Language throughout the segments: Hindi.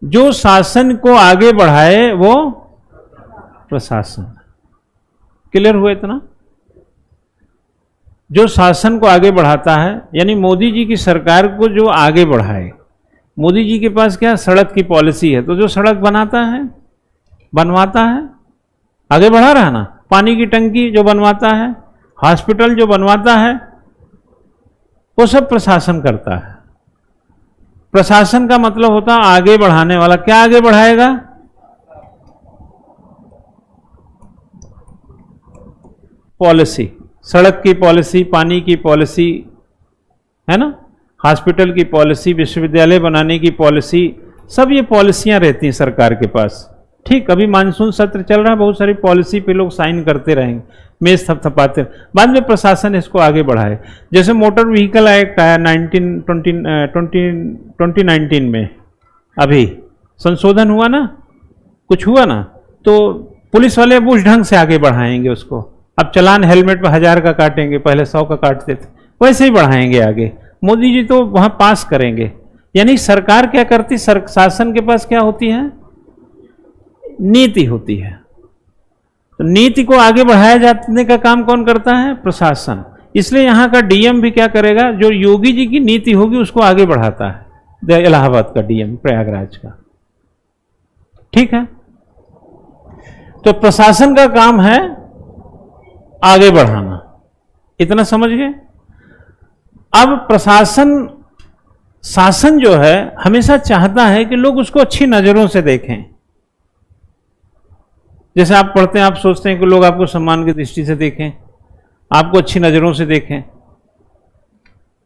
जो शासन को आगे बढ़ाए वो प्रशासन। क्लियर हुआ इतना? जो शासन को आगे बढ़ाता है, यानी मोदी जी की सरकार को जो आगे बढ़ाए। मोदी जी के पास क्या सड़क की पॉलिसी है, तो जो सड़क बनाता है, बनवाता है, आगे बढ़ा रहा है ना। पानी की टंकी जो बनवाता है, हॉस्पिटल जो बनवाता है, वो सब प्रशासन करता है। प्रशासन का मतलब होता है आगे बढ़ाने वाला। क्या आगे बढ़ाएगा? पॉलिसी, सड़क की पॉलिसी, पानी की पॉलिसी, है ना, हॉस्पिटल की पॉलिसी, विश्वविद्यालय बनाने की पॉलिसी, सब ये पॉलिसियां रहती हैं सरकार के पास। ठीक, अभी मानसून सत्र चल रहा है, बहुत सारी पॉलिसी पे लोग साइन करते रहेंगे, मेज थपथपाते, बाद में प्रशासन इसको आगे बढ़ाए। जैसे मोटर व्हीकल एक्ट आया 2019 में, अभी संशोधन हुआ ना, कुछ हुआ ना, तो पुलिस वाले अब उस ढंग से आगे बढ़ाएंगे उसको। अब चलान हेलमेट पर 1000 का काटेंगे, पहले 100 का काटते थे, वैसे ही बढ़ाएंगे आगे। मोदी जी तो वहां पास करेंगे। यानी सरकार क्या करती, शासन के पास क्या होती है? नीति होती है। तो नीति को आगे बढ़ाया जाने का काम कौन करता है? प्रशासन। इसलिए यहां का डीएम भी क्या करेगा? जो योगी जी की नीति होगी उसको आगे बढ़ाता है। इलाहाबाद का डीएम, प्रयागराज का। ठीक है, तो प्रशासन का काम है आगे बढ़ाना। इतना समझ गए? अब प्रशासन, शासन जो है हमेशा चाहता है कि लोग उसको अच्छी नजरों से देखें। जैसे आप पढ़ते हैं, आप सोचते हैं कि लोग आपको सम्मान की दृष्टि से देखें, आपको अच्छी नजरों से देखें,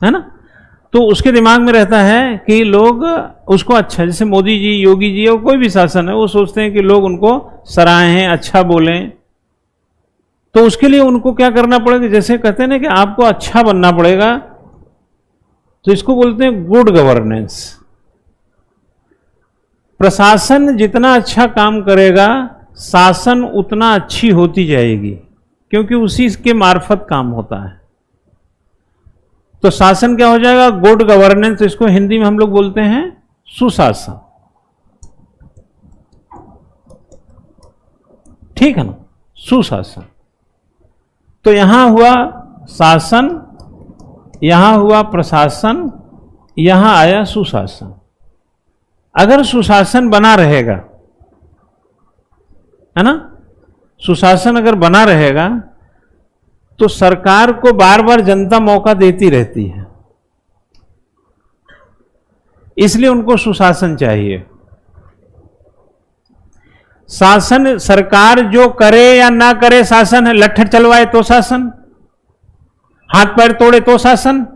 है ना। तो उसके दिमाग में रहता है कि लोग उसको अच्छा, जैसे मोदी जी, योगी जी और कोई भी शासन है, वो सोचते हैं कि लोग उनको सराहें, अच्छा बोलें। तो उसके लिए उनको क्या करना पड़ेगा? जैसे कहते हैं ना कि आपको अच्छा बनना पड़ेगा, तो इसको बोलते हैं गुड गवर्नेंस। प्रशासन जितना अच्छा काम करेगा, शासन उतना अच्छी होती जाएगी, क्योंकि उसी के मार्फत काम होता है। तो शासन क्या हो जाएगा? Good governance. इसको हिंदी में हम लोग बोलते हैं सुशासन। ठीक है ना, सुशासन। तो यहां हुआ शासन, यहां हुआ प्रशासन, यहां आया सुशासन। अगर सुशासन बना रहेगा, है ना, सुशासन अगर बना रहेगा, तो सरकार को बार बार जनता मौका देती रहती है। इसलिए उनको सुशासन चाहिए। शासन, सरकार जो करे या ना करे शासन है। लट्ठर चलवाए तो शासन, हाथ पैर तोड़े तो शासन।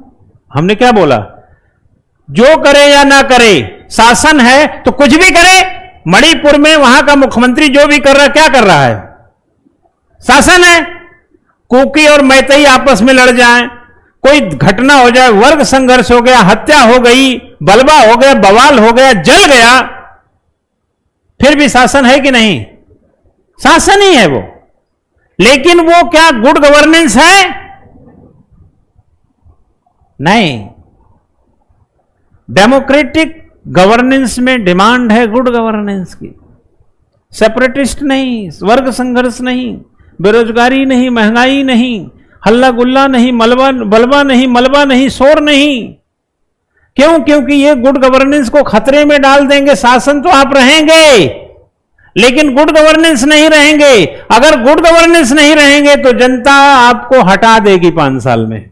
हमने क्या बोला? जो करे या ना करे शासन है, तो कुछ भी करे। मणिपुर में वहां का मुख्यमंत्री जो भी कर रहा है, क्या कर रहा है? शासन है। कुकी और मैतेई आपस में लड़ जाएं, कोई घटना हो जाए, वर्ग संघर्ष हो गया, हत्या हो गई, बलवा हो गया, बवाल हो गया, जल गया, फिर भी शासन है कि नहीं? शासन ही है वो। लेकिन वो क्या गुड गवर्नेंस है? नहीं। डेमोक्रेटिक गवर्नेंस में डिमांड है गुड गवर्नेंस की। सेपरेटिस्ट नहीं, वर्ग संघर्ष नहीं, बेरोजगारी नहीं, महंगाई नहीं, हल्ला गुल्ला नहीं, बलवा नहीं, मलबा नहीं, शोर नहीं। क्यों? क्योंकि ये गुड गवर्नेंस को खतरे में डाल देंगे। शासन तो आप रहेंगे, लेकिन गुड गवर्नेंस नहीं रहेंगे। अगर गुड गवर्नेंस नहीं रहेंगे तो जनता आपको हटा देगी 5 साल में,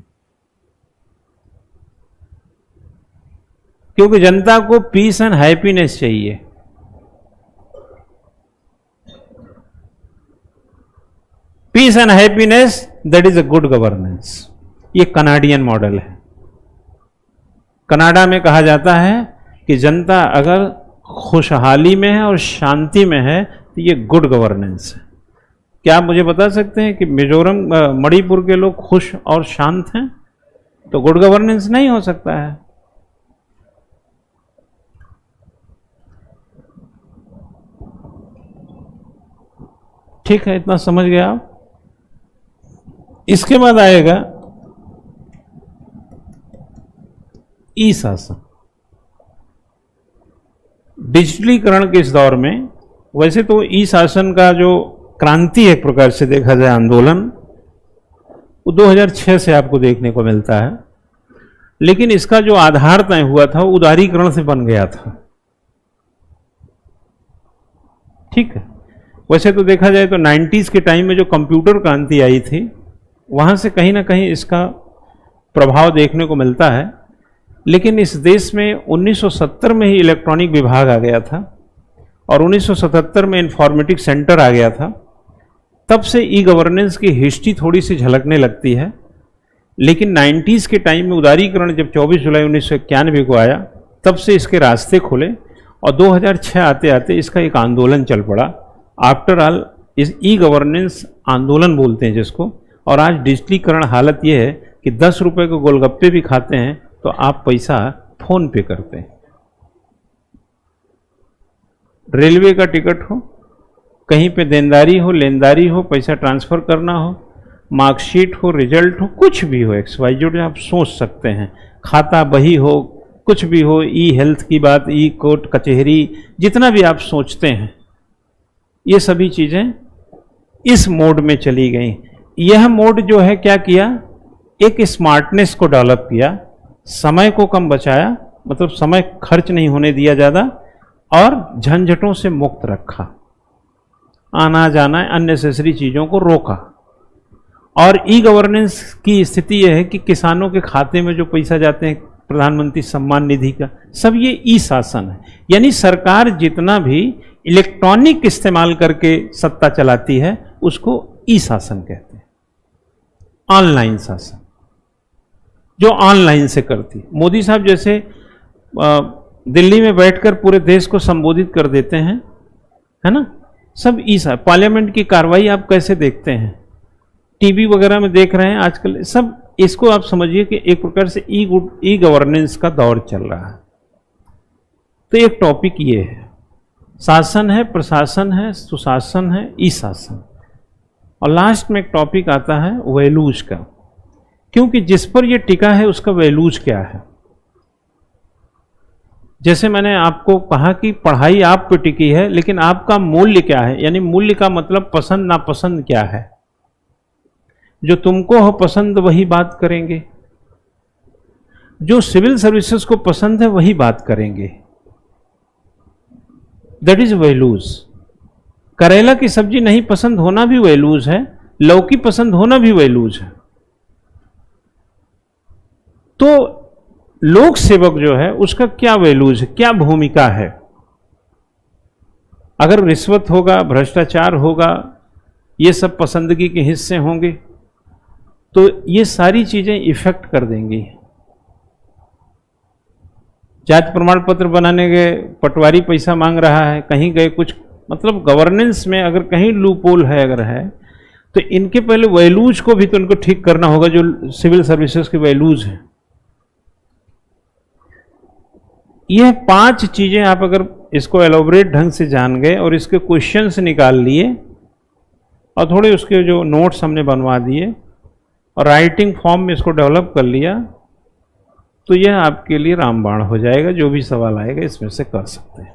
क्योंकि जनता को पीस एंड हैप्पीनेस चाहिए। Peace and happiness, that is a good governance. ये कनाडियन मॉडल है। कनाडा में कहा जाता है कि जनता अगर खुशहाली में है और शांति में है तो ये गुड गवर्नेंस है। क्या आप मुझे बता सकते हैं कि मिजोरम, मणिपुर के लोग खुश और शांत हैं? तो गुड गवर्नेंस नहीं हो सकता है। ठीक है, इतना समझ गए आप? इसके बाद आएगा ई शासन। डिजिटलीकरण के इस दौर में, वैसे तो ई शासन का जो क्रांति एक प्रकार से देखा जाए आंदोलन, वो 2006 से आपको देखने को मिलता है, लेकिन इसका जो आधार तय हुआ था वो उदारीकरण से बन गया था। ठीक है, वैसे तो देखा जाए तो 90s के टाइम में जो कंप्यूटर क्रांति आई थी, वहां से कहीं ना कहीं इसका प्रभाव देखने को मिलता है, लेकिन इस देश में 1970 में ही इलेक्ट्रॉनिक विभाग आ गया था और 1977 में इंफॉर्मेटिक्स सेंटर आ गया था। तब से ई गवर्नेंस की हिस्ट्री थोड़ी सी झलकने लगती है, लेकिन 90s के टाइम में उदारीकरण जब 24 जुलाई 1991 को आया, तब से इसके रास्ते खुले और 2006 आते आते इसका एक आंदोलन चल पड़ा। आफ्टर ऑल इस ई गवर्नेंस आंदोलन बोलते हैं जिसको, और आज डिजिटलीकरण हालत ये है कि 10 रुपये के गोलगप्पे भी खाते हैं तो आप पैसा फोन पे करते हैं। रेलवे का टिकट हो, कहीं पे देनदारी हो, लेनदारी हो, पैसा ट्रांसफ़र करना हो, मार्कशीट हो, रिजल्ट हो, कुछ भी हो, XYZ आप सोच सकते हैं, खाता बही हो, कुछ भी हो, ई हेल्थ की बात, ई कोर्ट कचहरी, जितना भी आप सोचते हैं, ये सभी चीज़ें इस मोड में चली गई। यह मोड जो है क्या किया, एक स्मार्टनेस को डेवलप किया, समय को कम बचाया, मतलब समय खर्च नहीं होने दिया ज़्यादा, और झंझटों से मुक्त रखा, आना जाना अननेसेसरी चीज़ों को रोका। और ई गवर्नेंस की स्थिति यह है कि किसानों के खाते में जो पैसा जाते हैं प्रधानमंत्री सम्मान निधि का, सब ये ई शासन है। यानी सरकार जितना भी इलेक्ट्रॉनिक इस्तेमाल करके सत्ता चलाती है उसको ई शासन कहते हैं, ऑनलाइन शासन, जो ऑनलाइन से करती है। मोदी साहब जैसे दिल्ली में बैठकर पूरे देश को संबोधित कर देते हैं, है ना, सब ई शासन। पार्लियामेंट की कार्रवाई आप कैसे देखते हैं, टीवी वगैरह में देख रहे हैं आजकल, सब इसको आप समझिए कि एक प्रकार से ई गवर्नेंस का दौर चल रहा है। तो एक टॉपिक ये है, शासन है, प्रशासन है, सुशासन है, ई शासन। और लास्ट में एक टॉपिक आता है वैल्यूज का, क्योंकि जिस पर ये टिका है उसका वैल्यूज क्या है। जैसे मैंने आपको कहा कि पढ़ाई आप पे टिकी है, लेकिन आपका मूल्य क्या है, यानी मूल्य का मतलब पसंद नापसंद क्या है। जो तुमको हो पसंद वही बात करेंगे, जो सिविल सर्विसेज को पसंद है वही बात करेंगे, दैट इज वैल्यूज। करेला की सब्जी नहीं पसंद होना भी वैल्यूज है, लौकी पसंद होना भी वैल्यूज है। तो लोक सेवक जो है उसका क्या वैल्यूज है, क्या भूमिका है। अगर रिश्वत होगा, भ्रष्टाचार होगा, ये सब पसंदगी के हिस्से होंगे, तो ये सारी चीजें इफेक्ट कर देंगी। जाति प्रमाण पत्र बनाने गए, पटवारी पैसा मांग रहा है, कहीं गए कुछ, मतलब गवर्नेंस में अगर कहीं लूपहोल है अगर है, तो इनके पहले वैल्यूज को भी तो इनको ठीक करना होगा, जो सिविल सर्विसेज के वैल्यूज हैं। यह 5 चीजें आप अगर इसको एलोबरेट ढंग से जान गए और इसके क्वेश्चंस निकाल लिए और थोड़े उसके जो नोट्स हमने बनवा दिए और राइटिंग फॉर्म में इसको डेवलप कर लिया, तो यह आपके लिए रामबाण हो जाएगा। जो भी सवाल आएगा इसमें से कर सकते हैं।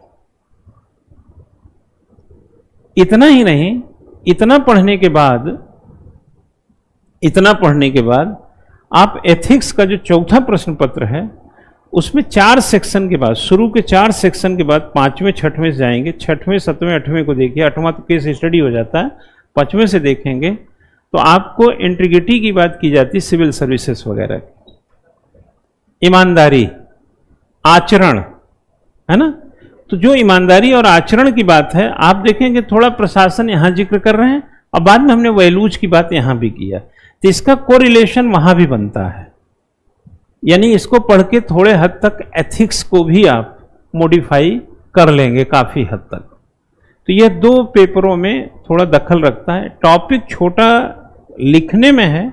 इतना ही नहीं, इतना पढ़ने के बाद आप एथिक्स का जो चौथा प्रश्न पत्र है उसमें 4 सेक्शन के बाद, शुरू के 4 सेक्शन के बाद 5वें 6वें से जाएंगे। 6वें 7वें 8वें को देखिए, 8वां तो केस स्टडी हो जाता है, 5वें से देखेंगे तो आपको इंटीग्रिटी की बात की जाती है, सिविल सर्विसेज वगैरह की, ईमानदारी, आचरण, है ना। तो जो ईमानदारी और आचरण की बात है, आप देखेंगे थोड़ा प्रशासन यहां जिक्र कर रहे हैं और बाद में हमने वैल्यूज की बात यहां भी किया, तो इसका कोरिलेशन वहां भी बनता है। यानी इसको पढ़ के थोड़े हद तक एथिक्स को भी आप मॉडिफाई कर लेंगे काफी हद तक। तो यह 2 पेपरों में थोड़ा दखल रखता है। टॉपिक छोटा लिखने में है,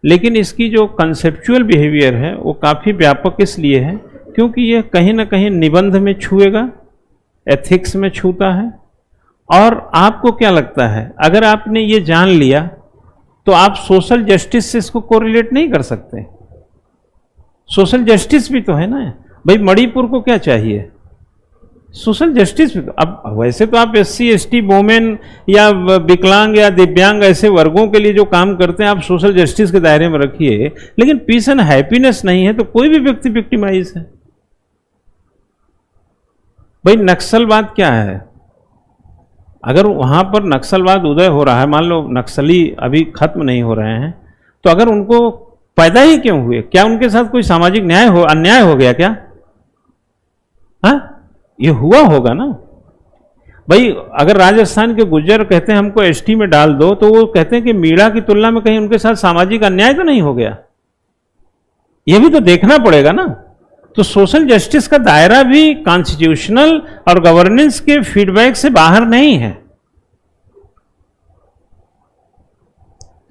लेकिन इसकी जो कंसेप्चुअल बिहेवियर है वो काफी व्यापक इसलिए है क्योंकि यह कहीं ना कहीं निबंध में छुएगा, एथिक्स में छूता है। और आपको क्या लगता है, अगर आपने ये जान लिया तो आप सोशल जस्टिस से इसको कोरिलेट नहीं कर सकते। सोशल जस्टिस भी तो है ना भाई, मणिपुर को क्या चाहिए, सोशल जस्टिस। अब वैसे तो आप SC ST वोमेन या विकलांग या दिव्यांग ऐसे वर्गों के लिए जो काम करते हैं आप सोशल जस्टिस के दायरे में रखिए, लेकिन पीस एंड हैप्पीनेस नहीं है तो कोई भी व्यक्ति विक्टिमाइज है। भाई नक्सलवाद क्या है? अगर वहां पर नक्सलवाद उदय हो रहा है, मान लो नक्सली अभी खत्म नहीं हो रहे हैं, तो अगर उनको पैदा ही क्यों हुए? क्या उनके साथ कोई सामाजिक अन्याय हो गया क्या? हाँ, ये हुआ होगा ना भाई। अगर राजस्थान के गुज्जर कहते हैं हमको ST में डाल दो, तो वो कहते हैं कि मीणा की तुलना में कहीं उनके साथ सामाजिक अन्याय तो नहीं हो गया? ये भी तो देखना पड़ेगा ना। तो सोशल जस्टिस का दायरा भी कॉन्स्टिट्यूशनल और गवर्नेंस के फीडबैक से बाहर नहीं है।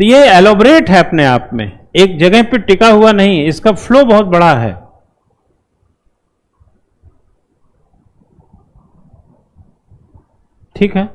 तो ये एलोबरेट है अपने आप में, एक जगह पे टिका हुआ नहीं, इसका फ्लो बहुत बड़ा है। ठीक है।